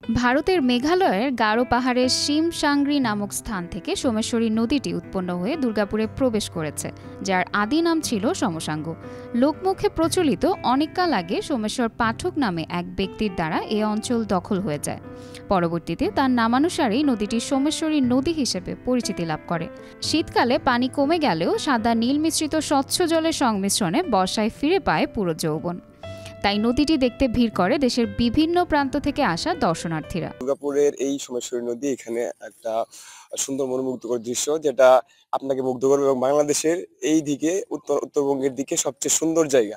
ভারতের মেঘালয়ের গারো পাহাড়ের শিমসাংরি নামক স্থান থেকে সোমেশ্বরী নদীটি উৎপন্ন হয়ে দুর্গাপুরে প্রবেশ করেছে, যার আদি নাম ছিল সমসাঙ্গ। লোকমুখে প্রচলিত অনেককাল আগে সোমেশ্বর পাঠক নামে এক ব্যক্তির দ্বারা এ অঞ্চল দখল হয়ে যায়। পরবর্তীতে তার নামানুসারেই নদীটি সোমেশ্বরী নদী হিসেবে পরিচিতি লাভ করে। শীতকালে পানি কমে গেলেও সাদা নীল মিশ্রিত স্বচ্ছ জলের সংমিশ্রণে বর্ষায় ফিরে পায় পুরো যৌবন। তাই নদীটি দেখতে ভিড় করে দেশের বিভিন্ন প্রান্ত থেকে আসা দর্শনার্থীরা। দুর্গাপুরের এই সোমেশ্বরী নদী এখানে একটা সুন্দর মনোমুগ্ধকর দৃশ্য, যেটা আপনাকে মুগ্ধ করবে এবং বাংলাদেশের এই দিকে উত্তরবঙ্গের দিকে সবচেয়ে সুন্দর জায়গা।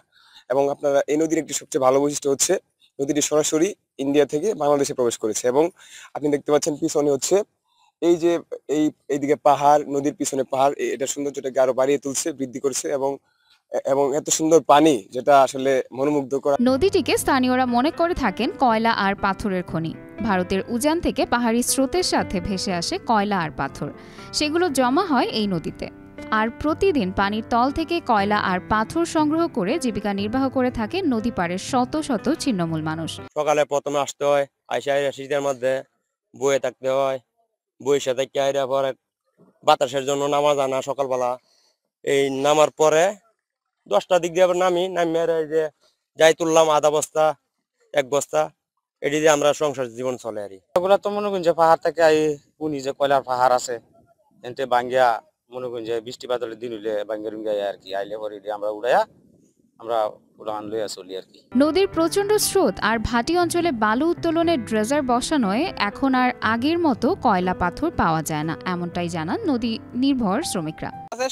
এবং আপনারা এই নদীর একটি সবচেয়ে ভালো বৈশিষ্ট্য হচ্ছে নদীটি সরাসরি ইন্ডিয়া থেকে বাংলাদেশে প্রবেশ করেছে। এবং আপনি দেখতে পাচ্ছেন পিছনে হচ্ছে এই যে এইদিকে পাহাড়, নদীর পিছনে পাহাড়, এটা সৌন্দর্যটাকে আরো বাড়িয়ে তুলছে, বৃদ্ধি করছে এবং এত সুন্দর পানি, যেটা আসলে মনোমুগ্ধকর। নদীটিকে স্থানীয়রা মনে করে থাকেন কয়লা আর পাথরের খনি। ভারতের উজান থেকে পাহাড়ি স্রোতের সাথে ভেসে আসে কয়লা আর পাথর, সেগুলো জমা হয় এই নদীতে। আর প্রতিদিন পানির তল থেকে কয়লা আর পাথর সংগ্রহ করে জীবিকা নির্বাহ করে থাকে নদী পাড়ের শত শত ছিন্নমূল মানুষ। সকালে প্রথমে আসতে হয়, শীতের মধ্যে বয়ে থাকতে হয়, বইয়ের সাথে পরে বাতাসের জন্য নামা যায় না। সকালবেলা এই নামার পরে 10টার দিক দিয়ে আবার নামিয়ে যে যাই তুললাম আধা বস্তা 1 বস্তা, এটি দিয়ে আমরা সংসার জীবন চলে। আর এগুলা তো মনে করেন যে পাহাড় থেকে উনি যে কয়লার পাহাড় আছে এনতে বাঙ্গিয়া, মনে করেন যে বৃষ্টি বাদলের দিন হইলে বাঙ্গিয়া রুঙ্গাই আর কি আইলে পরে আমরা উড়াইয়া উড়ান লইয়া চলি আর কি। নদীর প্রচণ্ড স্রোত আর ভাটি অঞ্চলে বালু উত্তোলনের ড্রেজার বসানোয় এখন আর আগের মতো কয়লা পাথর পাওয়া যায় না, এমনটাই জানান নদী নির্ভর শ্রমিকরা।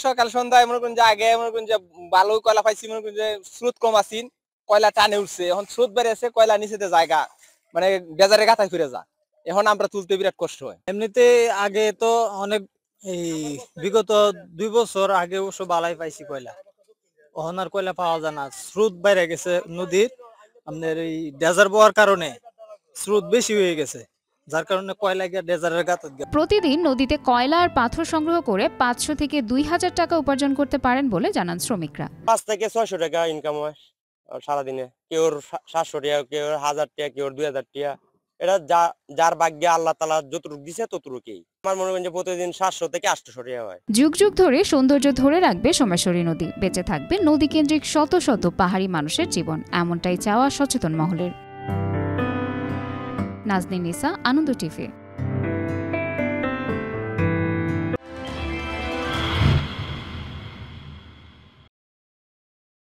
সকাল সন্ধ্যায় মনে করেন যে আগে মনে করেন যে বালু কয়লা পাইছি, মনে করেন যে স্রোত কম আসিন, কয়লা টানে উঠছে। এখন স্রোত বেড়েছে, কয়লা নিচেতে জায়গা মানে ডেজারে গাথায় ফিরে যা, এখন আমরা তুলতে বিরাট কষ্ট হয়। এমনিতে আগে তো অনেক এই বিগত 2 বছর আগে অবশ্য বালাই পাইছি কয়লা, এখন আর কয়লা পাওয়া যায় না। স্রোত বাইরে গেছে নদীর, আপনার এই ডেজার বোয়ার কারণে স্রোত বেশি হয়ে গেছে, যার কারণে কয়লা গিয়ে ডেজারের গাঁতত। প্রতিদিন নদীতে কয়লা আর পাথর সংগ্রহ করে 500 থেকে 2000 টাকা উপার্জন করতে পারেন বলে জানান শ্রমিকরা। 5 থেকে 600 টাকা ইনকাম হয় সারাদিনে। কেউ 700 টাকা, কেউ 1000 টাকা, কেউ 2000 টাকা। এটা যার ভাগ্যে আল্লাহ তাআলা যতটুকু দিছে ততটুকুই। আমার মনে হয় যে প্রতিদিন 700 থেকে 800 টাকা হয়। যুগ যুগ ধরে সৌন্দর্য ধরে রাখবে সোমেশ্বরী নদী, বেঁচে থাকবে নদী কেন্দ্রিক শত শত পাহাড়ি মানুষের জীবন, এমনটাই চাওয়া সচেতন মহলের। নাজনীন নিসা, আনন্দ টিভি।